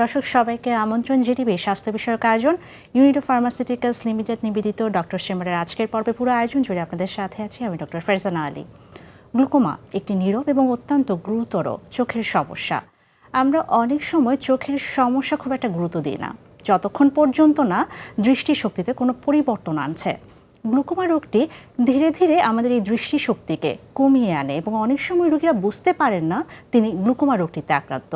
দর্শক সবাইকে আমন্ত্রণ জিটিভি স্বাস্থ্য বিষয়ক আয়োজন ইউনিডো ফার্মাসিউটিক্যালস লিমিটেড নিবেদিত ডক্টর চেম্বারের আজকের পর্বে পুরো আয়োজন জুড়ে আপনাদের সাথে আছি আমি ডক্টর ফারজানা আলী। গ্লুকোমা একটি নীরব এবং অত্যন্ত গুরুতর চোখের সমস্যা। আমরা অনেক সময় চোখের সমস্যা খুব একটা গুরুত্ব দিই না যতক্ষণ পর্যন্ত না দৃষ্টিশক্তিতে কোনো পরিবর্তন আনছে। গ্লুকোমা রোগটি ধীরে ধীরে আমাদের এই দৃষ্টিশক্তিকে কমিয়ে আনে এবং অনেক সময় রোগীরা বুঝতে পারেন না তিনি গ্লুকোমা রোগটিতে আক্রান্ত।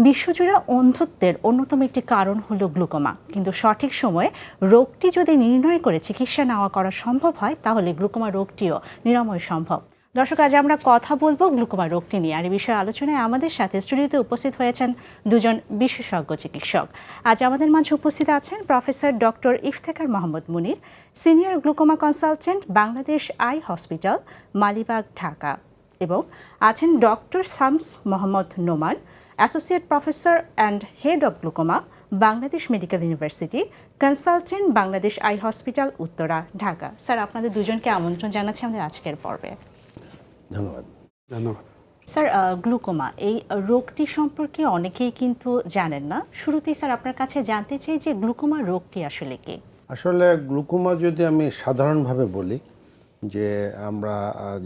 বিশ্বজুড়ে অন্ধত্বের অন্যতম একটি কারণ হলো গ্লুকোমা, কিন্তু সঠিক সময়ে রোগটি যদি নির্ণয় করে চিকিৎসা নেওয়া করা সম্ভব হয় তাহলে গ্লুকোমা রোগটিও নিরাময় সম্ভব। দর্শক, আজ আমরা কথা বলবো গ্লুকোমা রোগটি নিয়ে। আর এই বিষয়ে আলোচনায় আমাদের সাথে স্টুডিওতে উপস্থিত হয়েছেন দুজন বিশেষজ্ঞ চিকিৎসক। আজ আমাদের মাঝে উপস্থিত আছেন professor doctor Iftekhar Mohammad Munir, senior glaucoma consultant, Bangladesh eye hospital, Malibagh, Dhaka, এবং আছেন doctor Shams Mohammad Noman, associate professor and head of glaucoma, Bangladesh medical university, consultant, Bangladesh eye hospital, Uttara, Dhaka. Sir, আপনাদের দুজনকে আমন্ত্রণ জানাচ্ছি আমাদের আজকের পর্বে। ধন্যবাদ। স্যার, গ্লুকোমা এই রোগটি সম্পর্কে অনেকেই কিন্তু জানেন না। শুরুতেই স্যার আপনার কাছে জানতে চাই যে গ্লুকোমা রোগটি আসলে কি? আসলে গ্লুকোমা যদি আমি সাধারণভাবে বলি, যে আমরা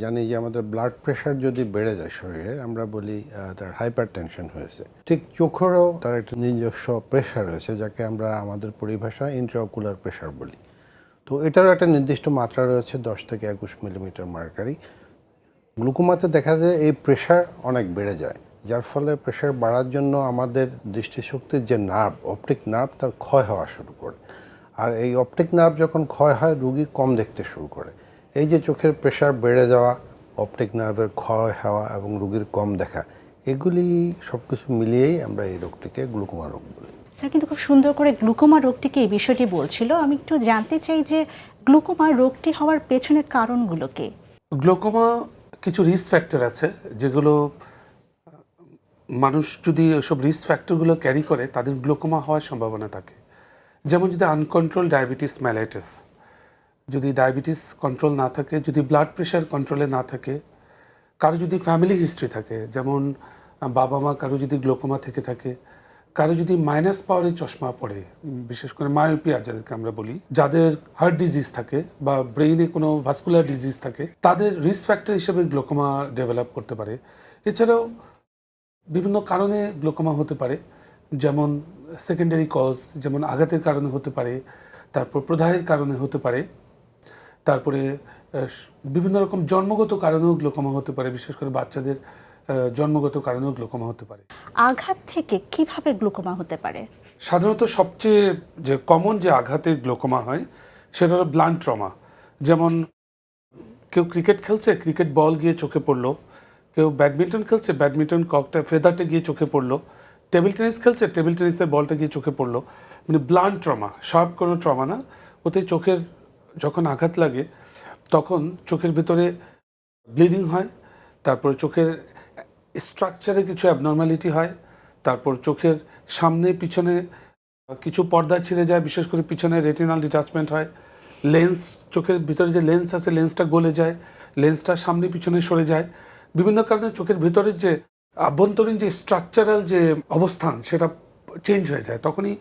জানি যে আমাদের ব্লাড প্রেশার যদি বেড়ে যায় শরীরে, আমরা বলি তার হাইপার টেনশন হয়েছে। ঠিক চোখেরও তার একটা নিজস্ব প্রেশার রয়েছে, যাকে আমরা আমাদের পরিভাষায় ইন্ট্রাঅকুলার প্রেশার বলি। তো এটারও একটা নির্দিষ্ট মাত্রা রয়েছে, 10 থেকে 21 মিলিমিটার মার্কারি। গ্লুকোমাতে দেখা যায় এই প্রেশার অনেক বেড়ে যায়, যার ফলে প্রেশার বাড়ার জন্য আমাদের দৃষ্টিশক্তির যে নার্ভ, অপটিক নার্ভ, তার ক্ষয় হওয়া শুরু করে। আর এই অপটিক নার্ভ যখন ক্ষয় হয়, রুগী কম দেখতে শুরু করে। এই যে চোখের প্রেশার বেড়ে যাওয়া, অপটিক নার্ভের ক্ষয় হওয়া এবং রুগীর কম দেখা, এগুলি সব কিছু মিলিয়েই আমরা এই রোগটিকে গ্লুকোমা রোগ বলি। স্যার কিন্তু খুব সুন্দর করে গ্লুকোমা রোগটিকে এই বিষয়টি বলছিল। আমি একটু জানতে চাই যে গ্লুকোমা রোগটি হওয়ার পেছনে কারণগুলো কি? গ্লুকোমা কিছু রিস্ক ফ্যাক্টর আছে, যেগুলো মানুষ যদি ওইসব রিস্ক ফ্যাক্টরগুলো ক্যারি করে তাদের গ্লুকোমা হওয়ার সম্ভাবনা থাকে। যেমন যদি আনকন্ট্রোল ডায়াবেটিস মেলাইটিস, যদি ডায়াবেটিস কন্ট্রোল না থাকে, যদি ব্লাড প্রেশার কন্ট্রোলে না থাকে, কারো যদি ফ্যামিলি হিস্ট্রি থাকে, যেমন বাবা মা কারো যদি গ্লুকোমা থেকে থাকে, কারো যদি মাইনাস পাওয়ারের চশমা পড়ে, বিশেষ করে মায়োপিয়া যাদেরকে আমরা বলি, যাদের হার্ট ডিজিজ থাকে বা ব্রেইনে কোনো ভাস্কুলার ডিজিজ থাকে, তাদের রিস্ক ফ্যাক্টর হিসেবে গ্লুকোমা ডেভেলপ করতে পারে। এছাড়াও বিভিন্ন কারণে গ্লুকোমা হতে পারে, যেমন সেকেন্ডারি কজ, যেমন আঘাতের কারণে হতে পারে, তারপর প্রদাহের কারণে হতে পারে, তারপরে বিভিন্ন রকম জন্মগত কারণেও গ্লুকোমা হতে পারে, বিশেষ করে বাচ্চাদের জন্মগত কারণেও গ্লুকোমা হতে পারে। আঘাত থেকে কিভাবে গ্লুকোমা হতে পারে? সাধারণত সবচেয়ে যে কমন যে আঘাতে গ্লুকোমা হয় সেটা হলো ব্লান্ট ট্রমা। যেমন কেউ ক্রিকেট খেলছে, ক্রিকেট বল গিয়ে চোখে পড়লো, কেউ ব্যাডমিন্টন খেলছে, ব্যাডমিন্টন ককটা ফেদারটা গিয়ে চোখে পড়লো, টেবিল টেনিস খেলছে, টেবিল টেনিসের বলটা গিয়ে চোখে পড়লো। মানে ব্লান্ট ট্রমা, শার্প কোনো ট্রমা না। ওতে চোখের যখন আঘাত লাগে তখন চোখের ভিতরে ব্লিডিং হয়, তারপর চোখের স্ট্রাকচারে কিছু অ্যাবনর্মালিটি হয়, তারপর চোখের সামনে পিছনে কিছু পর্দা ছিঁড়ে যায়, বিশেষ করে পিছনে রেটিনাল ডিটাচমেন্ট হয়, লেন্স, চোখের ভিতরে যে লেন্স আছে লেন্সটা গলে যায়, লেন্সটা সামনে পিছনে সরে যায়। বিভিন্ন কারণে চোখের ভিতরের যে আভ্যন্তরীণ যে স্ট্রাকচারাল যে অবস্থান সেটা চেঞ্জ হয়ে যায়, তখনই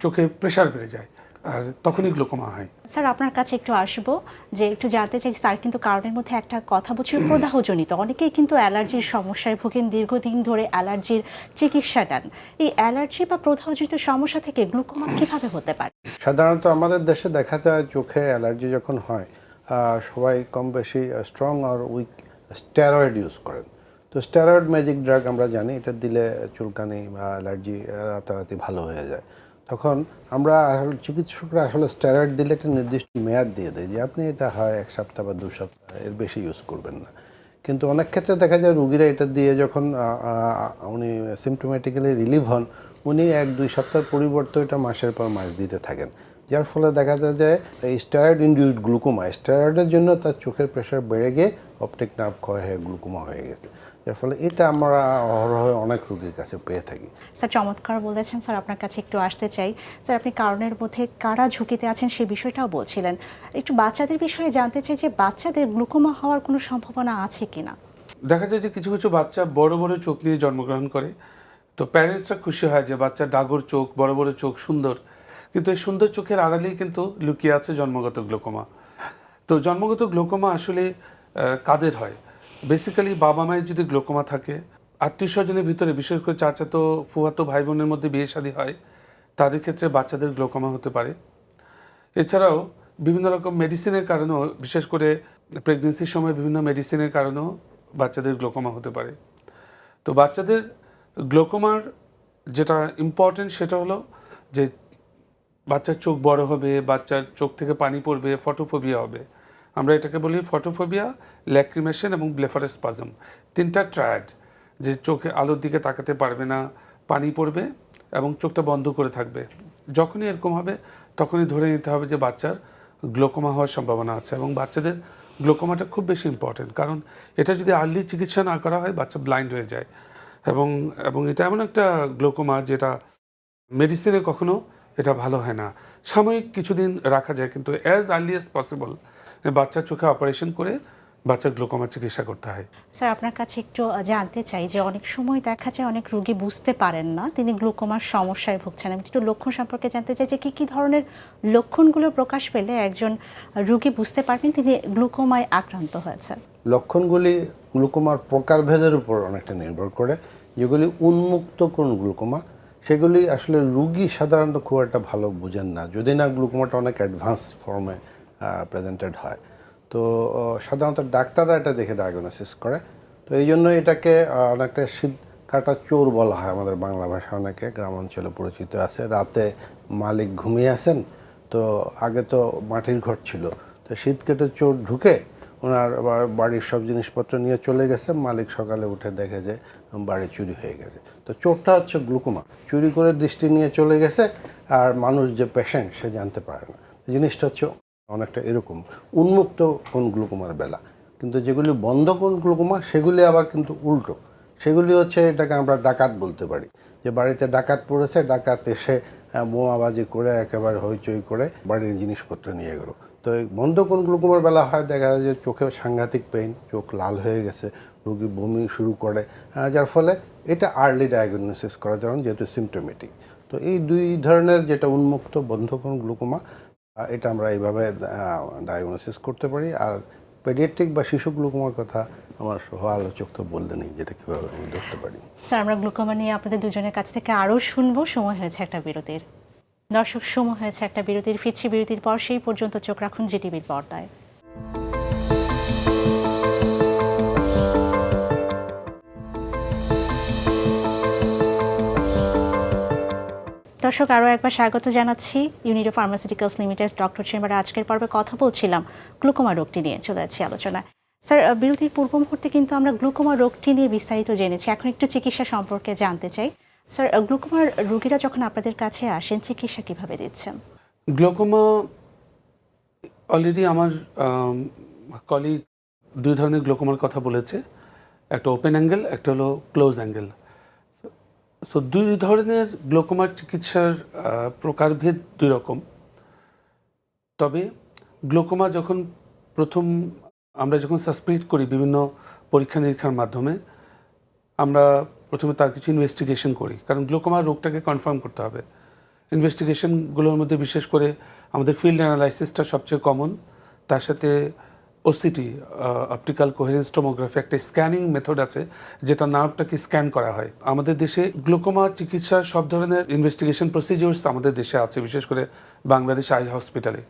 চোখে প্রেশার বেড়ে যায়, আর তখনই গ্লুকোমা হয়। স্যার, আপনার কাছে একটু আসবো যে একটু জানতে চাই, স্যার কিন্তু কারণের মধ্যে একটা কথা বলছি প্রদাহজনিত। অনেকেই কিন্তু অ্যালার্জির সমস্যায় ভোগেন, দীর্ঘদিন ধরে অ্যালার্জির চিকিৎসা নেন। এই অ্যালার্জি বা প্রদাহজনিত সমস্যা থেকে গ্লুকোমা কিভাবে হতে পারে? সাধারণত আমাদের দেশে দেখা যায় চোখে অ্যালার্জি যখন হয়, সবাই কম বেশি স্ট্রং আর উইক স্টেরয়েড ইউজ করেন। তো স্টেরয়েড ম্যাজিক ড্রাগ আমরা জানি, এটা দিলে চুলকানি বা অ্যালার্জি রাতারাতি ভালো হয়ে যায়। তখন আমরা চিকিৎসকরা আসলে স্টেরয়েড দিলে একটা নির্দিষ্ট মেয়াদ দিয়ে দেয় যে আপনি এটা হয় 1 সপ্তাহ বা 2 সপ্তাহ, এর বেশি ইউজ করবেন না। কিন্তু অনেক ক্ষেত্রে দেখা যায় রুগীরা এটা দিয়ে যখন উনি সিমটোমেটিক্যালি রিলিভ হন, উনি 1-2 সপ্তাহের পরিবর্তে এটা মাসের পর মাস দিতে থাকেন, যার ফলে দেখা যায় যে এই স্টেরয়েড ইনডিউসড গ্লুকোমা, স্টেরয়েডের জন্য তার চোখের প্রেশার বেড়ে গিয়ে অপটিক নার্ভ ক্ষয় হয়ে গ্লুকোমা হয়ে গেছে। যার ফলে এটা আমরা অহরহ অনেক রোগীর কাছে পেয়ে থাকি। স্যার, চমৎকার বলেছেন। স্যার, আপনার কাছে একটু আসতে চাই। স্যার, আপনি কারণের মধ্যে কারা ঝুঁকিতে আছেন সেই বিষয়টাও বলছিলেন। একটু বাচ্চাদের বিষয়ে জানতে চাই যে বাচ্চাদের গ্লুকোমা হওয়ার কোনো সম্ভাবনা আছে কিনা? দেখা যায় যে কিছু কিছু বাচ্চা বড় বড় চোখ নিয়ে জন্মগ্রহণ করে, তো প্যারেন্টসরা খুশি হয় যে বাচ্চা ডাগর চোখ, বড় বড় চোখ, সুন্দর, কিন্তু এই সুন্দর চোখের আড়ালেই কিন্তু লুকিয়ে আছে জন্মগত গ্লোকোমা। তো জন্মগত গ্লোকোমা আসলে কাদের হয়? বেসিক্যালি বাবা মায়ের যদি গ্লোকোমা থাকে, আত্মীয় স্বজনের ভিতরে বিশেষ করে চাচাতো ফুফাতো ভাই বোনের মধ্যে বিয়ে শাদী হয়, তাদের ক্ষেত্রে বাচ্চাদের গ্লোকোমা হতে পারে। এছাড়াও বিভিন্ন রকম মেডিসিনের কারণেও, বিশেষ করে প্রেগনেন্সির সময় বিভিন্ন মেডিসিনের কারণেও বাচ্চাদের গ্লোকোমা হতে পারে। তো বাচ্চাদের গ্লোকোমার যেটা ইম্পর্টেন্ট সেটা হলো যে বাচ্চার চোখ বড় হবে, বাচ্চার চোখ থেকে পানি পড়বে, ফটোফোবিয়া হবে। আমরা এটাকে বলি ফটোফোবিয়া, ল্যাক্রিমেশন এবং ব্লেফারোস্পাজম, তিনটা ট্রায়াড। যে চোখে আলোর দিকে তাকাতে পারবে না, পানি পড়বে এবং চোখটা বন্ধ করে থাকবে। যখনই এরকম হবে তখনই ধরে নিতে হবে যে বাচ্চার গ্লোকোমা হওয়ার সম্ভাবনা আছে। এবং বাচ্চাদের গ্লোকোমাটা খুব বেশি ইম্পর্টেন্ট, কারণ এটা যদি আর্লি চিকিৎসা না করা হয় বাচ্চা ব্লাইন্ড হয়ে যায়। এবং এবং এটা এমন একটা গ্লোকোমা যেটা মেডিসিনে কখনো এটা ভালো হয় না। সাময়িক কিছুদিন রাখা যায়, কিন্তু অ্যাজ আর্লি অ্যাজ পসিবল বাচ্চার চোখে অপারেশন করে বাচ্চার গ্লোকোমা চিকিৎসা করতে হয়। স্যার, আপনার কাছে একটু জানতে চাই যে অনেক সময় দেখা যায় অনেক রোগী বুঝতে পারেন না তিনি গ্লুকোমার সমস্যায় ভুগছেন। আমি একটু লক্ষণ সম্পর্কে জানতে চাই যে কী ধরনের লক্ষণগুলো প্রকাশ পেলে একজন রোগী বুঝতে পারবেন তিনি গ্লুকোমায় আক্রান্ত হয়েছেন? লক্ষণগুলি গ্লুকোমার প্রকারভেদের উপর অনেকটা নির্ভর করে। যেগুলি উন্মুক্ত কোন গ্লুকোমা, সেগুলি আসলে রুগী সাধারণত খুব একটা ভালো বুঝেন না, যদি না গ্লুকোমাটা অনেক অ্যাডভান্স ফর্মে প্রেজেন্টেড হয়। তো সাধারণত ডাক্তাররা এটা দেখে ডায়াগনোসিস করে। তো এই জন্য এটাকে অনেকটা শীত কাটা চোর বলা হয় আমাদের বাংলা ভাষা, অনেকে গ্রাম অঞ্চলে পরিচিত আছে। রাতে মালিক ঘুমিয়ে আছেন, তো আগে তো মাটির ঘর ছিল, তো শীত কেটে চোর ঢুকে ওনার বাড়ির সব জিনিসপত্র নিয়ে চলে গেছে। মালিক সকালে উঠে দেখে যে বাড়ি চুরি হয়ে গেছে। তো চোরটা হচ্ছে গ্লুকোমা, চুরি করে দৃষ্টি নিয়ে চলে গেছে, আর মানুষ যে পেশেন্ট সে জানতে পারে না। জিনিসটা হচ্ছে অনেকটা এরকম উন্মুক্ত কোন গ্লুকোমার বেলা। কিন্তু যেগুলি বন্ধ কোন গ্লুকোমা সেগুলি আবার কিন্তু উল্টো। সেগুলি হচ্ছে, এটাকে আমরা ডাকাত বলতে পারি, যে বাড়িতে ডাকাত পড়েছে, ডাকাত এসে বোমাবাজি করে একেবারে হইচই করে বাড়ির জিনিসপত্র নিয়ে গেল। তো এই বন্ধ কোন গ্লুকোমার বেলা হয়, দেখা যায় যে চোখে সাংঘাতিক পেইন, চোখ লাল হয়ে গেছে, রোগী বমি শুরু করে, যার ফলে এটা আর্লি ডায়াগনোসিস করা যায় যেহেতু সিমটোমেটিক। তো এই দুই ধরনের, যেটা উন্মুক্ত বন্ধ কোন গ্লুকোমা, এটা আমরা এইভাবে ডায়াগনোসিস করতে পারি। আর পেডিয়াট্রিক বা শিশু গ্লুকোমার কথা আমার সহ আলোচক তো বললেনই, যেটা কীভাবে আমি ধরতে পারি। স্যার, আমরা গ্লুকোমা নিয়ে আপনাদের দুজনের কাছ থেকে আরও শুনবো। সময় হয়েছে একটা বিরতির। দর্শক, সময় হয়েছে একটা বিরতির। ফিরছি বিরতির পর। সেই পর্যন্ত চোখ রাখুন জিটিভির পর্দায়। দর্শক, আরও একবার স্বাগত জানাচ্ছি। ইউনিডো ফার্মাসিউটিক্যালস লিমিটেড ডক্টর চেম্বারে আজকের পর্বে কথা বলছিলাম গ্লুকোমা রোগটি নিয়ে। চলে যাচ্ছি আলোচনায়। স্যার, বিরতির পূর্ব মুহূর্তে কিন্তু আমরা গ্লুকোমা রোগটি নিয়ে বিস্তারিত জেনেছি। এখন একটু চিকিৎসা সম্পর্কে জানতে চাই। স্যার, গ্লুকোমার রোগীরা যখন আপনাদের কাছে আসেন চিকিৎসা কিভাবে দিচ্ছেন? গ্লোকোমা অলরেডি আমার কলিগ দুই ধরনের গ্লোকোমার কথা বলেছে, একটা ওপেন অ্যাঙ্গেল, একটা হলো ক্লোজ অ্যাঙ্গেল। সো দুই ধরনের গ্লোকোমার চিকিৎসার প্রকারভেদ দুই রকম। তবে গ্লোকোমা যখন আমরা যখন সাসপেক্ট করি বিভিন্ন পরীক্ষা নিরীক্ষার মাধ্যমে, আমরা প্রথমে তার কিছু ইনভেস্টিগেশন করি, কারণ গ্লোকোমা রোগটাকে কনফার্ম করতে হবে। ইনভেস্টিগেশনগুলোর মধ্যে বিশেষ করে আমাদের ফিল্ড অ্যানালাইসিসটা সবচেয়ে কমন। তার সাথে ওসিটি, অপটিক্যাল কোহেরেন্স টোমোগ্রাফি, একটা স্ক্যানিং মেথড আছে যেটা নার্ভটাকে স্ক্যান করা হয়। আমাদের দেশে গ্লোকোমা চিকিৎসার সব ধরনের ইনভেস্টিগেশন প্রসিডিউরস আমাদের দেশে আছে, বিশেষ করে বাংলাদেশ আই হসপিটালে।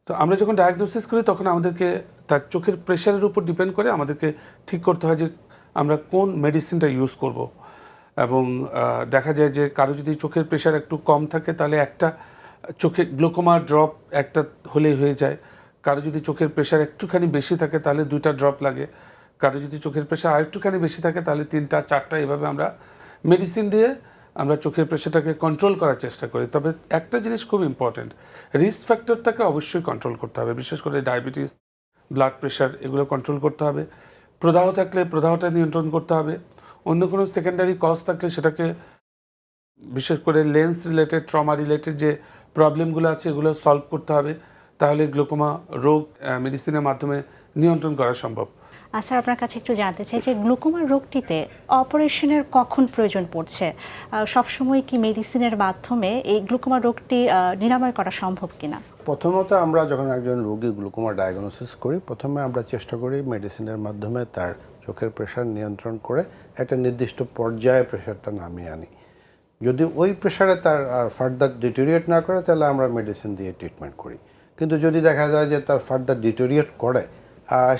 তো আমরা যখন ডায়াগনোসিস করি তখন আমাদেরকে তার চোখের প্রেশারের উপর ডিপেন্ড করে আমাদেরকে ঠিক করতে হয় যে আমরা কোন মেডিসিনটা ইউজ করব। এবং দেখা যায় যে কারো যদি চোখের প্রেশার একটু কম থাকে তাহলে একটা চোখে গ্লোকোমা ড্রপ একটা হলেই হয়ে যায়। কারো যদি চোখের প্রেশার একটুখানি বেশি থাকে তাহলে 2টা ড্রপ লাগে। কারো যদি চোখের প্রেশার আরেকটুখানি বেশি থাকে তাহলে 3টা 4টা, এভাবে আমরা মেডিসিন দিয়ে আমরা চোখের প্রেশারটাকে কন্ট্রোল করার চেষ্টা করি। তবে একটা জিনিস খুব ইম্পর্টেন্ট, রিস্ক ফ্যাক্টরটাকে অবশ্যই কন্ট্রোল করতে হবে, বিশেষ করে ডায়াবেটিস, ব্লাড প্রেশার, এগুলো কন্ট্রোল করতে হবে। প্রদাহ থাকলে প্রদাহটা নিয়ন্ত্রণ করতে হবে। অন্য কোনো সেকেন্ডারি কজ থাকলে সেটাকে, বিশেষ করে লেন্স রিলেটেড, ট্রমা রিলেটেড যে প্রবলেমগুলো আছে এগুলো সলভ করতে হবে। তাহলে গ্লোকোমা রোগ মেডিসিনের মাধ্যমে নিয়ন্ত্রণ করা সম্ভব। স্যার আপনার কাছে একটু জানতে চাই যে গ্লুকোমা রোগটিতে অপারেশনের কখন প্রয়োজন পড়ছে, সবসময় কি মেডিসিনের মাধ্যমে এই গ্লুকোমা রোগটি নিরাময় করা সম্ভব কিনা? প্রথমত আমরা যখন একজন রোগী গ্লুকোমা ডায়াগনোসিস করি, প্রথমে আমরা চেষ্টা করি মেডিসিনের মাধ্যমে তার চোখের প্রেশার নিয়ন্ত্রণ করে একটা নির্দিষ্ট পর্যায়ে প্রেশারটা নামিয়ে আনি। যদি ওই প্রেশারে তার আর ফার্দার ডিটোরিয়েট না করে তাহলে আমরা মেডিসিন দিয়ে ট্রিটমেন্ট করি। কিন্তু যদি দেখা যায় যে তার ফার্দার ডিটোরিয়েট করে,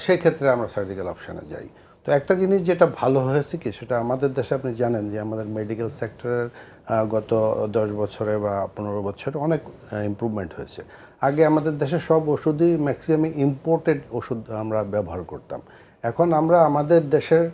সেই ক্ষেত্রে আমরা সার্জিক্যাল অপশানে যাই। তো একটা জিনিস যেটা ভালো হয়েছে কি, সেটা আমাদের দেশে আপনি জানেন যে আমাদের মেডিকেল সেক্টরের গত 10 বছরে বা 15 বছরে অনেক ইমপ্রুভমেন্ট হয়েছে। আগে আমাদের দেশে সব ওষুধই ম্যাক্সিমাম ইম্পোর্টেড ওষুধ আমরা ব্যবহার করতাম। এখন আমরা আমাদের দেশের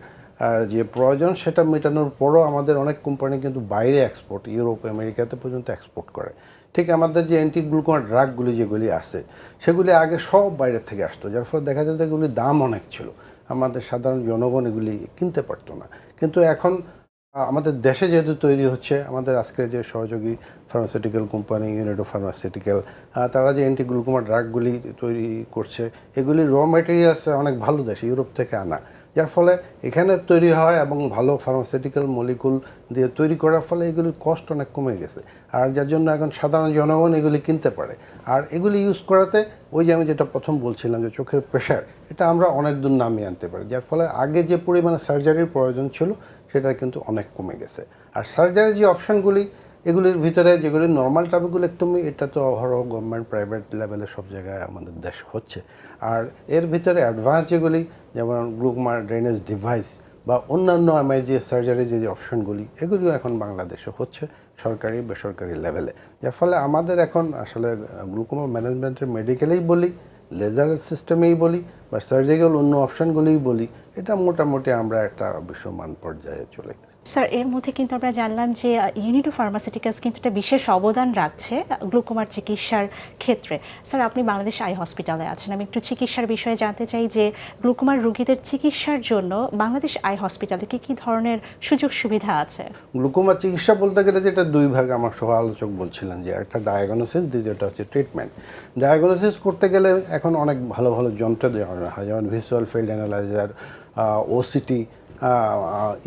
যে প্রয়োজন সেটা মেটানোর পরও আমাদের অনেক কোম্পানি কিন্তু বাইরে এক্সপোর্ট, ইউরোপ আমেরিকাতে পর্যন্ত এক্সপোর্ট করে। ঠিক আমাদের যে অ্যান্টিগ্লুকোমা ড্রাগগুলি যেগুলি আছে সেগুলি আগে সব বাইরে থেকে আসতো, যার ফলে দেখা যেত এগুলির দাম অনেক ছিল, আমাদের সাধারণ জনগণ এগুলি কিনতে পারতো না। কিন্তু এখন আমাদের দেশে যেহেতু তৈরি হচ্ছে, আমাদের আজকে যে সহযোগী ফার্মাসিউটিক্যাল কোম্পানি ইউনিডো ফার্মাসিউটিক্যাল, তারা যে অ্যান্টিগ্লুকোমা ড্রাগগুলি তৈরি করছে, এগুলি র ম্যাটেরিয়ালস অনেক ভালো দেশে ইউরোপ থেকে আনা, যার ফলে এখানে তৈরি হয় এবং ভালো ফার্মাসিউটিক্যাল মলিকুল দিয়ে তৈরি করার ফলে এগুলির কস্ট অনেক কমে গেছে। আর যার জন্য এখন সাধারণ জনগণ এগুলি কিনতে পারে। আর এগুলি ইউজ করাতে ওই যে আমি যেটা প্রথম বলছিলাম যে চোখের প্রেশার, এটা আমরা অনেক দূর নামিয়ে আনতে পারি, যার ফলে আগে যে পরিমাণে সার্জারির প্রয়োজন ছিল সেটা কিন্তু অনেক কমে গেছে। আর সার্জারির যে অপশানগুলি, এগুলির ভিতরে যেগুলি নর্মাল ট্রাবেকুলেক্টমি, এটা তো অহরহ গভর্নমেন্ট প্রাইভেট লেভেলে সব জায়গায় আমাদের দেশ হচ্ছে। আর এর ভিতরে অ্যাডভান্স যেগুলি, যেমন গ্লুকোমা ড্রেনেজ ডিভাইস বা অন্যান্য এমআইজিএস সার্জারি যে অপশনগুলি, এগুলিও এখন বাংলাদেশে হচ্ছে সরকারি বেসরকারি লেভেলে। যার ফলে আমাদের এখন আসলে গ্লুকোমা ম্যানেজমেন্টের মেডিকেলেই বলি, লেজার সিস্টেমেই বলি বা সার্জিক্যাল অন্য অপশনগুলিই বলি, এটা মোটামুটি আমরা একটা বিশ্বমান পর্যায়ে চলে গেছি। স্যার এর মধ্যে কিন্তু আমরা জানলাম যে ইউনিডো ফার্মাসিউটিক্যালস কিন্তু একটা বিশেষ অবদান রাখছে গ্লুকোমার চিকিৎসার ক্ষেত্রে। স্যার আপনি বাংলাদেশ আই হসপিটালে আছেন, আমি একটু চিকিৎসার বিষয়ে জানতে চাই যে গ্লুকোমার রোগীদের চিকিৎসার জন্য বাংলাদেশ আই হসপিটালে কী কী ধরনের সুযোগ সুবিধা আছে? গ্লুকোমা চিকিৎসা বলতে গেলে যেটা দুই ভাগ, আমার সহ আলোচক বলছিলেন যে একটা ডায়াগনোসিস, দ্বিতীয়টা হচ্ছে ট্রিটমেন্ট। ডায়াগনোসিস করতে গেলে এখন অনেক ভালো ভালো যন্ত্র দেওয়া হয়, যেমন visual field analyser, OCT,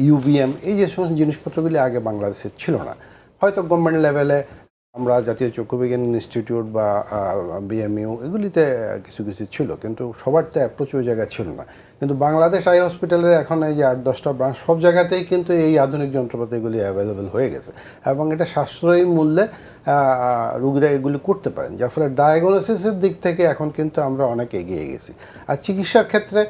UVM, এই যে সমস্ত জিনিসপত্রগুলি আগে বাংলাদেশে ছিল না। হয়তো গভর্নমেন্ট লেভেলে আমরা জাতীয় চক্ষুবিজ্ঞান ইনস্টিটিউট বা বিএমইউ এগুলিতে কিছু কিছু ছিল, কিন্তু সবার তো অ্যাপ্রোচ ওই জায়গায় ছিল না। কিন্তু বাংলাদেশ আই হসপিটালের এখন এই যে 8-10টা ব্রাঞ্চ, সব জায়গাতেই কিন্তু এই আধুনিক যন্ত্রপাতিগুলি অ্যাভেলেবেল হয়ে গেছে এবং এটা সাশ্রয়ী মূল্যে রোগীরা এগুলি করতে পারেন, যার ফলে ডায়াগনোসিসের দিক থেকে এখন কিন্তু আমরা অনেক এগিয়ে গেছি। আর চিকিৎসার ক্ষেত্রে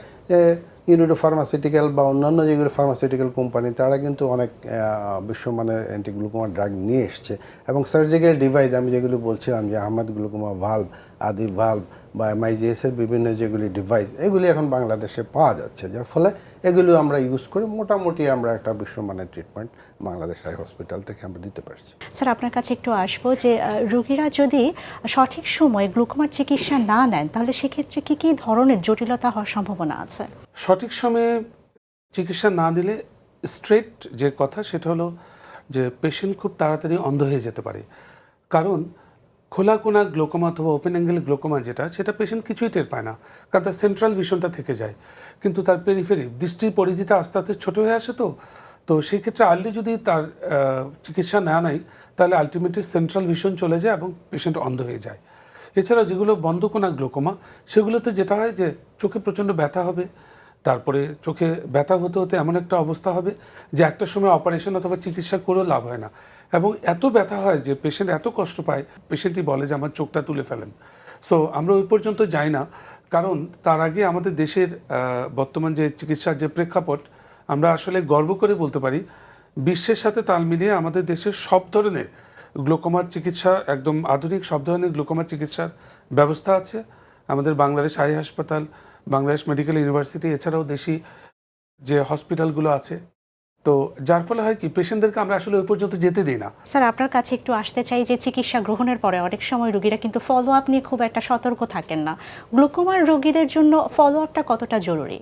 ইউনিডো ফার্মাসিউটিক্যাল বা অন্যান্য যেগুলো ফার্মাসিউটিক্যাল কোম্পানি, তারা কিন্তু অনেক বিশ্বমানের অ্যান্টিগ্লুকোমা ড্রাগ নিয়ে এসছে এবং সার্জিক্যাল ডিভাইস আমি যেগুলো বলছিলাম যে আহমেদ গ্লুকোমা ভাল্ব, আদি ভাল্ব বা এমআইজিএসের বিভিন্ন যেগুলি ডিভাইস, এগুলি এখন বাংলাদেশে পাওয়া যাচ্ছে, যার ফলে এগুলো আমরা ইউজ করে মোটামুটি আমরা একটা বিশ্বমানের ট্রিটমেন্ট বাংলাদেশ আই হসপিটাল থেকে আমরা দিতে পারছি। স্যার আপনার কাছে একটু আসবো যে রোগীরা যদি সঠিক সময়ে গ্লুকোমার চিকিৎসা না নেন তাহলে সেক্ষেত্রে কী কী ধরনের জটিলতা হওয়ার সম্ভাবনা আছে? সঠিক সময়ে চিকিৎসা না দিলে স্ট্রেট যে কথা সেটা হলো যে পেশেন্ট খুব তাড়াতাড়ি অন্ধ হয়ে যেতে পারে। কারণ খোলা কোনা গ্লোকোমা অথবা ওপেন অ্যাঙ্গেল গ্লোকোমা সেটা পেশেন্ট কিছুই টের পায় না, কারণ তার সেন্ট্রাল ভিশনটা থেকে যায়, কিন্তু তার পেরিফেরি দৃষ্টির পরিধিটা আস্তে আস্তে ছোটো হয়ে আসে। তো সেই ক্ষেত্রে আর্লি যদি তার চিকিৎসা না নেয় তাহলে আলটিমেটলি সেন্ট্রাল ভিশন চলে যায় এবং পেশেন্ট অন্ধ হয়ে যায়। এছাড়াও যেগুলো বন্ধ কোনা গ্লোকোমা, সেগুলোতে যেটা হয় যে চোখে প্রচণ্ড ব্যথা হবে, তারপরে চোখে ব্যথা হতে হতে এমন একটা অবস্থা হবে যে একটা সময় অপারেশন অথবা চিকিৎসা করেও লাভ হয় না, এবং এত ব্যথা হয় যে পেশেন্ট এত কষ্ট পায়, পেশেন্টই বলে যে আমার চোখটা তুলে ফেলেন। সো আমরা ওই পর্যন্ত যাই না, কারণ তার আগে আমাদের দেশের বর্তমান যে চিকিৎসার যে প্রেক্ষাপট, আমরা আসলে গর্ব করে বলতে পারি বিশ্বের সাথে তাল মিলিয়ে আমাদের দেশের সব ধরনের গ্লোকোমার চিকিৎসা, একদম আধুনিক সব ধরনের গ্লোকোমার চিকিৎসার ব্যবস্থা আছে। আমাদের বাংলাদেশ আই হাসপাতাল, বাংলাদেশ মেডিকেল ইউনিভার্সিটি, এছাড়াও দেশি যে হসপিটালগুলো আছে, তো যার ফলে হয় কি পেশেন্টদেরকে আমরা আসলে ওই পর্যন্ত যেতে দিই না। স্যার আপনার কাছে একটু আসতে চাই যে চিকিৎসা গ্রহণের পরে অনেক সময় রোগীরা কিন্তু ফলো আপ নিয়ে খুব একটা সতর্ক থাকেন না, গ্লুকোমার রোগীদের জন্য ফলো আপটা কতটা জরুরি?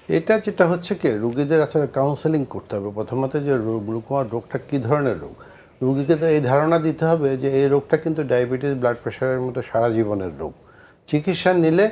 এটা যেটা হচ্ছে কি, রোগীদের আসলে কাউন্সেলিং করতে হবে প্রথমত, যে গ্লুকোমার রোগটা কী ধরনের রোগ। রোগীকে তো এই ধারণা দিতে হবে যে এই রোগটা কিন্তু ডায়াবেটিস, ব্লাড প্রেশারের মতো সারা জীবনের রোগ। চিকিৎসা নিলে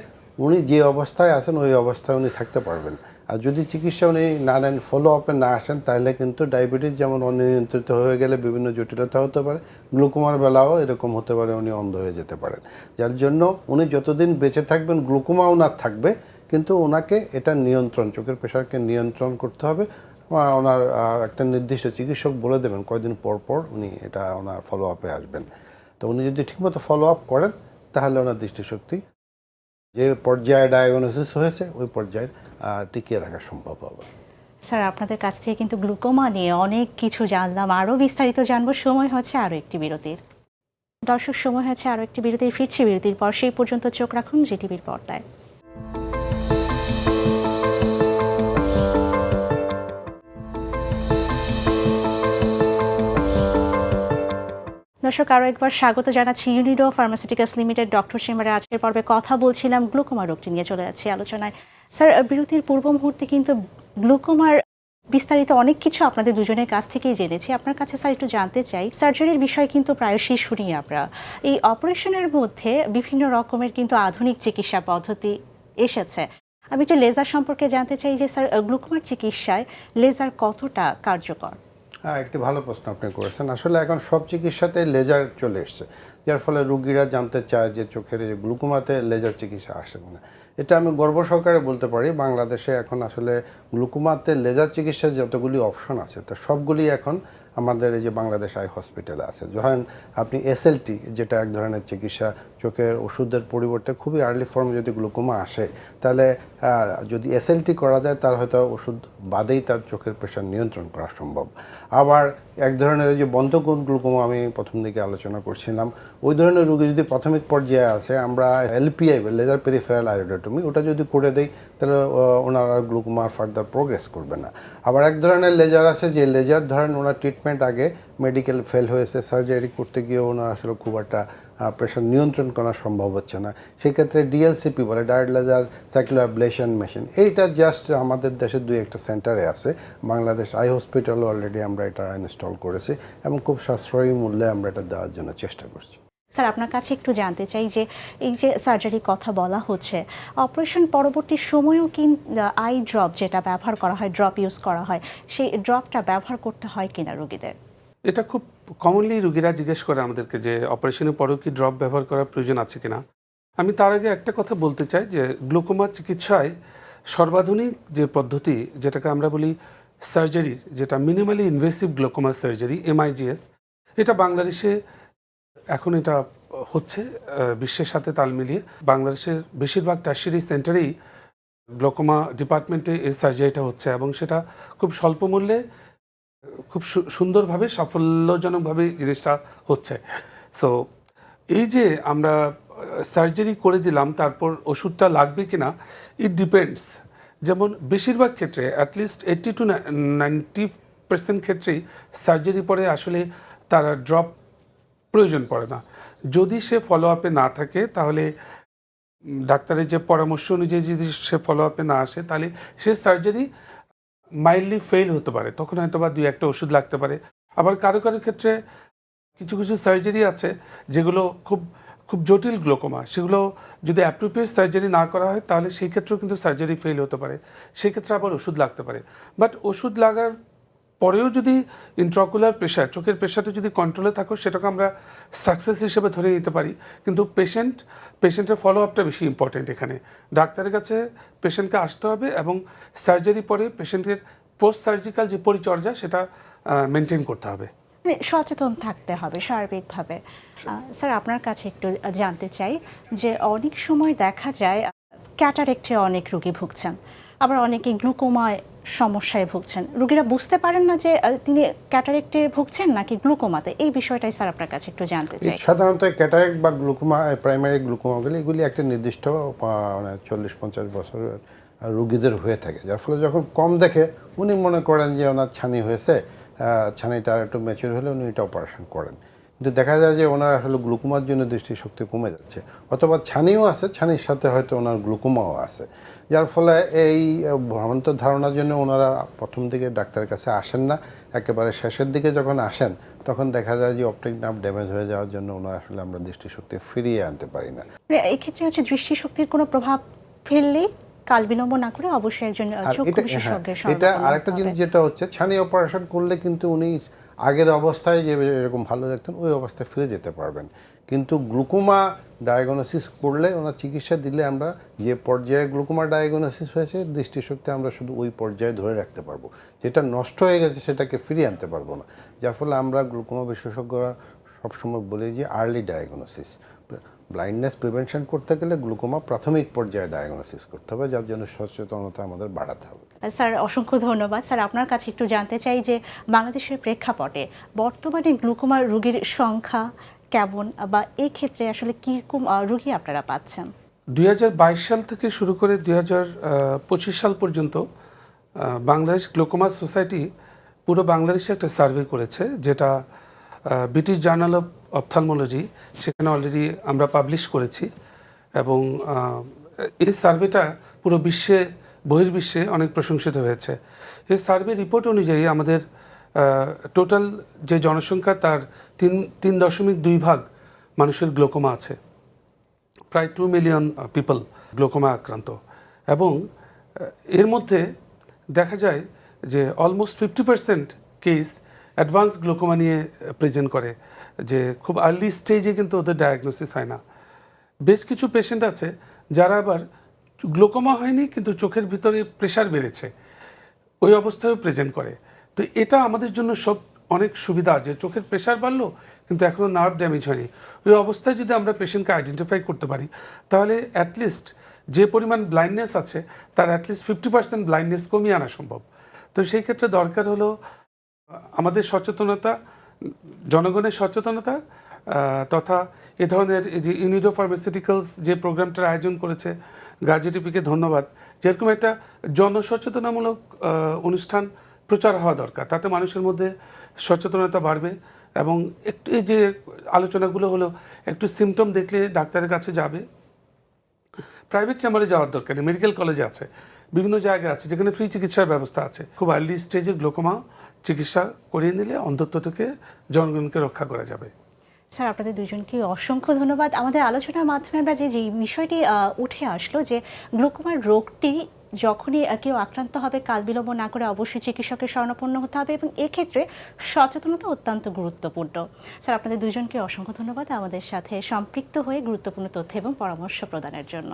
উনি যে অবস্থায় আছেন ওই অবস্থায় উনি থাকতে পারবেন। আর যদি চিকিৎসা উনি না নেন, ফলো আপে না আসেন, তাহলে কিন্তু ডায়াবেটিস যেমন অনিয়ন্ত্রিত হয়ে গেলে বিভিন্ন জটিলতা হতে পারে, গ্লুকোমার বেলাও এরকম হতে পারে, উনি অন্ধ হয়ে যেতে পারেন। যার জন্য উনি যতদিন বেঁচে থাকবেন গ্লুকোমা ওনার থাকবে, কিন্তু ওনাকে এটা নিয়ন্ত্রণ, চোখের প্রেশারকে নিয়ন্ত্রণ করতে হবে। ওনার একটা নির্দিষ্ট চিকিৎসক বলে দেবেন কয়দিন পর পর উনি এটা ওনার ফলো আপে আসবেন। তো উনি যদি ঠিকমতো ফলো আপ করেন তাহলে ওনার দৃষ্টিশক্তি যে পর্যায়ে ডায়াগনোসিস হয়েছে ওই পর্যায়ে টিকিয়ে রাখা সম্ভব হবে। স্যার, আপনাদের কাছ থেকে কিন্তু গ্লুকোমা নিয়ে অনেক কিছু জানলাম, আরও বিস্তারিত জানবো। সময় হচ্ছে আরও একটি বিরতির। দর্শক, সময় হচ্ছে আরও একটি বিরতির। ফিরছি বিরতির পর। সেই পর্যন্ত চোখ রাখুন জিটিভির পর্দায়। দর্শক, আরও একবার স্বাগত জানাচ্ছি। ইউনিডো ফার্মাসিউটিক্যালস লিমিটেড ডক্টর চেম্বারে আজকের পর্বে কথা বলছিলাম গ্লুকোমা রোগটি নিয়ে। চলে যাচ্ছি আলোচনায়। স্যার, বিরতির পূর্ব মুহূর্তে কিন্তু গ্লুকোমার বিস্তারিত অনেক কিছু আপনাদের দুজনের কাছ থেকেই জেনেছি। আপনার কাছে স্যার একটু জানতে চাই, সার্জারির বিষয় কিন্তু প্রায়শই শুনি আমরা। এই অপারেশনের মধ্যে বিভিন্ন রকমের কিন্তু আধুনিক চিকিৎসা পদ্ধতি এসেছে। আমি একটু লেজার সম্পর্কে জানতে চাই যে স্যার, গ্লুকোমার চিকিৎসায় লেজার কতটা কার্যকর? হ্যাঁ, একটি ভালো প্রশ্ন আপনি করেছেন। আসলে এখন সব চিকিৎসাতে লেজার চলে এসছে, যার ফলে রোগীরা জানতে চায় যে চোখের যে গ্লুকোমাতে লেজার চিকিৎসা আসে না। এটা আমি গর্ব সহকারে বলতে পারি, বাংলাদেশে এখন আসলে গ্লুকোমাতে লেজার চিকিৎসার যতগুলি অপশন আছে তো সবগুলি এখন আমাদের এই যে বাংলাদেশ আই হসপিটালে আছে। ধরেন আপনি এসএলটি, যেটা এক ধরনের চিকিৎসা, চোখের ওষুধের পরিবর্তে খুবই আর্লি ফর্মে যদি গ্লুকোমা আসে, তাহলে যদি এসএলটি করা যায় তার হয়তো ওষুধ বাদেই তার চোখের প্রেশার নিয়ন্ত্রণ করা সম্ভব। আবার এক ধরনের যে বন্ধকোণ গ্লুকোমা আমি প্রথম দিকে আলোচনা করছিলাম, ওই ধরনের রোগী যদি প্রাথমিক পর্যায়ে আছে, আমরা এলপিআই লেজার পেরিফেরাল আয়োডোটমি ওটা যদি করে দেই, তাহলে ওনারা গ্লুকোমা ফার্দার প্রোগ্রেস করবে না। আবার এক ধরনের লেজার আছে যে লেজার ধরেন ওনার ট্রিটমেন্ট আগে মেডিকেল ফেল হয়েছে, সার্জারি করতে গিয়ে ওনার আসলে খুব একটা প্রেশার নিয়ন্ত্রণ করা সম্ভব হচ্ছে না, সেক্ষেত্রে ডিএলসিপি বলে, ডায়ারেক্ট লেজার সাইক্লোঅ্যাবলেশন মেশিন, এইটা জাস্ট আমাদের দেশে দুই একটা সেন্টারে আছে। বাংলাদেশ আই হসপিটালও অলরেডি আমরা এটা ইনস্টল করেছি এবং খুব সাশ্রয়ী মূল্যে আমরা এটা দেওয়ার জন্য চেষ্টা করছি। স্যার, আপনার কাছে একটু জানতে চাই যে এই যে সার্জারির কথা বলা হচ্ছে, অপারেশন পরবর্তী সময়েও কিন্তু আই ড্রপ যেটা ব্যবহার করা হয়, ড্রপ ইউজ করা হয়, সেই ড্রপটা ব্যবহার করতে হয় কিনা রোগীদের? এটা খুব কমনলি রোগীরা জিজ্ঞেস করে আমাদেরকে যে অপারেশনের পরেও কি ড্রপ ব্যবহার করার প্রয়োজন আছে কিনা। আমি তার আগে একটা কথা বলতে চাই যে গ্লুকোমা চিকিৎসায় সর্বাধুনিক যে পদ্ধতি, যেটাকে আমরা বলি সার্জারির, যেটা minimally invasive glaucoma surgery, MIGS, এটা বাংলাদেশে এখন এটা হচ্ছে বিশ্বের সাথে তাল মিলিয়ে। বাংলাদেশের বেশিরভাগ টার্সিয়ারি সেন্টারেই গ্লুকোমা ডিপার্টমেন্টে এই সার্জারিটা হচ্ছে এবং সেটা খুব স্বল্প মূল্যে, খুব সুন্দরভাবে, সাফল্যজনকভাবে জিনিসটা হচ্ছে। সো এই যে আমরা সার্জারি করে দিলাম, তারপর ওষুধটা লাগবে কিনা, ইট ডিপেন্ডস। যেমন বেশিরভাগ ক্ষেত্রে অ্যাটলিস্ট 80 to 90% ক্ষেত্রেই সার্জারি পরে আসলে তারা ড্রপ প্রয়োজন পড়ে না। যদি সে ফলো আপে না থাকে, তাহলে ডাক্তারের যে পরামর্শ অনুযায়ী যদি সে ফলো আপে না আসে, তাহলে সে সার্জারি মাইল্ডলি ফেল হতে পারে, তখন হয়তো বা 2-1টা ওষুধ লাগতে পারে। আবার কারো কারো ক্ষেত্রে কিছু কিছু সার্জারি আছে যেগুলো খুব খুব জটিল গ্লুকোমা, সেগুলো যদি অ্যাপ্রোপ্রিয়েট সার্জারি না করা হয় তাহলে সেই ক্ষেত্রেও কিন্তু সার্জারি ফেল হতে পারে, সেক্ষেত্রে আবার ওষুধ লাগতে পারে। বাট ওষুধ লাগার পরেও যদি ইন্ট্রাকুলার প্রেশার, চোখের প্রেশারটা যদি কন্ট্রোলে থাকো, সেটাকে আমরা সাকসেস হিসেবে ধরে নিতে পারি। কিন্তু পেশেন্টের ফলো আপটা বেশি ইম্পর্টেন্ট এখানে। ডাক্তারের কাছে পেশেন্টকে আসতে হবে এবং সার্জারি পরে পেশেন্টের পোস্ট সার্জিক্যাল যে পরিচর্যা, সেটা মেনটেন করতে হবে। মানে সচেতন থাকতে হবে সার্বিকভাবে। স্যার, আপনার কাছে একটু জানতে চাই যে অনেক সময় দেখা যায় ক্যাটারেক্টে অনেক রোগী ভুগছেন, আবার অনেকে গ্লুকোমায় সমস্যায় ভুগছেন। রোগীরা বুঝতে পারেন না যে তিনি ক্যাটারেক্টে ভুগছেন নাকি গ্লুকোমাতে। এই বিষয়টাই স্যার আপনার কাছে একটু জানতে চাই। সাধারণত ক্যাটারেক্ট বা গ্লুকোমা, প্রাইমারি গ্লুকোমাগুলি, এগুলি একটা নির্দিষ্ট 40-50 বছরের রোগীদের হয়ে থাকে, যার ফলে যখন কম দেখে উনি মনে করেন যে ওনার ছানি হয়েছে, ছানিটা একটু ম্যাচিউর হলে উনি এটা অপারেশন করেন। কিন্তু দেখা যায় যে ওনার আসলে গ্লুকোমার জন্য দৃষ্টিশক্তি কমে যাচ্ছে, অথবা ছানিও আছে, ছানির সাথে হয়তো ওনার গ্লুকোমাও আছে, যার ফলে এই ভ্রান্ত ধারণার জন্য ওনারা প্রথম দিকে ডাক্তারের কাছে আসেন না। একেবারে শেষের দিকে যখন আসেন তখন দেখা যায় যে অপটিক নার্ভ ড্যামেজ হয়ে যাওয়ার জন্য ওনার আসলে আমরা দৃষ্টিশক্তি ফিরিয়ে আনতে পারি না। এই ক্ষেত্রে হচ্ছে দৃষ্টিশক্তির কোনো প্রভাব ফেললে কাল বিলম্ব না করে অবশ্যই একজন আর চক্ষু এটা বিশেষজ্ঞের এটা শরণাপন্ন আরেকটা হতে জিনিস হবে। যেটা হচ্ছে ছানি অপারেশন করলে কিন্তু উনি আগের অবস্থায় যে এরকম ভালো দেখতেন ওই অবস্থায় ফিরে যেতে পারবেন, কিন্তু গ্লুকোমা ডায়াগনোসিস করলে ওনার চিকিৎসা দিলে আমরা যে পর্যায়ে গ্লুকোমা ডায়াগনোসিস হয়েছে দৃষ্টিশক্তি আমরা শুধু ওই পর্যায়ে ধরে রাখতে পারবো, যেটা নষ্ট হয়ে গেছে সেটাকে ফিরিয়ে আনতে পারবো না। যার ফলে আমরা গ্লুকোমা বিশেষজ্ঞরা সবসময় বলি যে আর্লি ডায়াগনোসিস, ব্লাইন্ডনেস প্রিভেনশন করতে গেলে গ্লুকোমা প্রাথমিক পর্যায়ে ডায়াগনোসিস করতে হবে, যার জন্য সচেতনতা আমাদের বাড়াতে হবে। স্যার অসংখ্য ধন্যবাদ। স্যার আপনার কাছে একটু জানতে চাই যে বাংলাদেশের প্রেক্ষাপটে বর্তমানে গ্লুকোমা রোগীর সংখ্যা কেমন, বা এই ক্ষেত্রে আসলে কীরকম রোগী আপনারা পাচ্ছেন? 2022 সাল থেকে শুরু করে 2025 সাল পর্যন্ত বাংলাদেশ গ্লোকোমা সোসাইটি পুরো বাংলাদেশে একটা সার্ভে করেছে, যেটা ব্রিটিশ জার্নাল অফ অপথলমোলজি সেখানে অলরেডি আমরা পাবলিশ করেছি। এবং এই সার্ভেটা পুরো বহির্বিশ্বে অনেক প্রশংসিত হয়েছে। এই সার্ভে রিপোর্ট অনুযায়ী আমাদের টোটাল যে জনসংখ্যা তার 3.2 ভাগ মানুষের গ্লোকোমা আছে, প্রায় 2 মিলিয়ন পিপল গ্লোকোমা আক্রান্ত। এবং এর মধ্যে দেখা যায় যে অলমোস্ট 50% কেস অ্যাডভান্স গ্লোকোমা নিয়ে প্রেজেন্ট করে, যে খুব আর্লি স্টেজে কিন্তু ওদের ডায়াগনোসিস হয় না। বেশ কিছু পেশেন্ট আছে যারা আবার গ্লোকোমা হয়নি কিন্তু চোখের ভিতরে প্রেশার বেড়েছে, ওই অবস্থায়ও প্রেজেন্ট করে। তো এটা আমাদের জন্য অনেক সুবিধা, যে চোখের প্রেশার বাড়লো কিন্তু এখনও নার্ভ ড্যামেজ হয়নি। ওই অবস্থায় যদি আমরা পেশেন্টকে আইডেন্টিফাই করতে পারি তাহলে অ্যাটলিস্ট যে পরিমাণ ব্লাইন্ডনেস আছে তার অ্যাটলিস্ট 50% ব্লাইন্ডনেস কমিয়ে আনা সম্ভব। তো সেই ক্ষেত্রে দরকার হলো আমাদের সচেতনতা, জনগণের সচেতনতা, তথা এ ধরনের এই যে ইউনিডো ফার্মাসিউটিক্যালস যে প্রোগ্রামটার আয়োজন করেছে, গাজীটিপিকে ধন্যবাদ। যেরকম একটা জনসচেতনামূলক অনুষ্ঠান প্রচার হওয়া দরকার, তাতে মানুষের মধ্যে সচেতনতা বাড়বে। এবং একটু এই যে আলোচনাগুলো হলো, একটু সিমটম দেখলে ডাক্তারের কাছে যাবে, প্রাইভেট চেম্বারে যাওয়ার দরকার নেই, মেডিকেল কলেজে আছে, বিভিন্ন জায়গায় আছে যেখানে ফ্রি চিকিৎসার ব্যবস্থা আছে। খুব আর্লি স্টেজে গ্লোকোমা চিকিৎসা করিয়ে নিলে অন্তত থেকে জনগণকে রক্ষা করা যাবে। স্যার আপনাদের দুজনকে অসংখ্য ধন্যবাদ। আমাদের আলোচনার মাধ্যমে আমরা যে বিষয়টি উঠে আসলো, যে গ্লুকোমার রোগটি যখনই কেউ আক্রান্ত হবে কাল বিলম্ব না করে অবশ্যই চিকিৎসকের শরণাপন্ন হতে হবে, এবং এক্ষেত্রে সচেতনতা অত্যন্ত গুরুত্বপূর্ণ। স্যার আপনাদের দুজনকে অসংখ্য ধন্যবাদ আমাদের সাথে সম্পৃক্ত হয়ে গুরুত্বপূর্ণ তথ্য এবং পরামর্শ প্রদানের জন্য।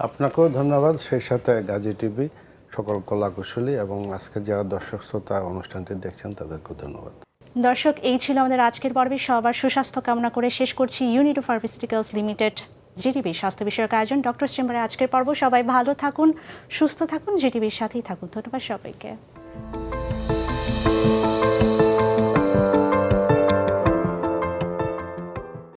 আপনাকেও ধন্যবাদ, সেই সাথে গাজী টিভি সকল কলাকুশলী এবং আজকে যারা দর্শক শ্রোতা অনুষ্ঠানটি দেখছেন তাদেরকেও ধন্যবাদ। দর্শক, এই ছিল আমাদের আজকের পর্বে। সবার সুস্বাস্থ্য কামনা করে শেষ করছি ইউনিডো ফার্মাসিউটিক্যালস লিমিটেড জিটিভি স্বাস্থ্য বিষয়ক আয়োজন ডক্টর চেম্বারে আজকের পর্ব। সবাই ভালো থাকুন, সুস্থ থাকুন, জিটিভির সাথেই থাকুন। ধন্যবাদ সবাইকে।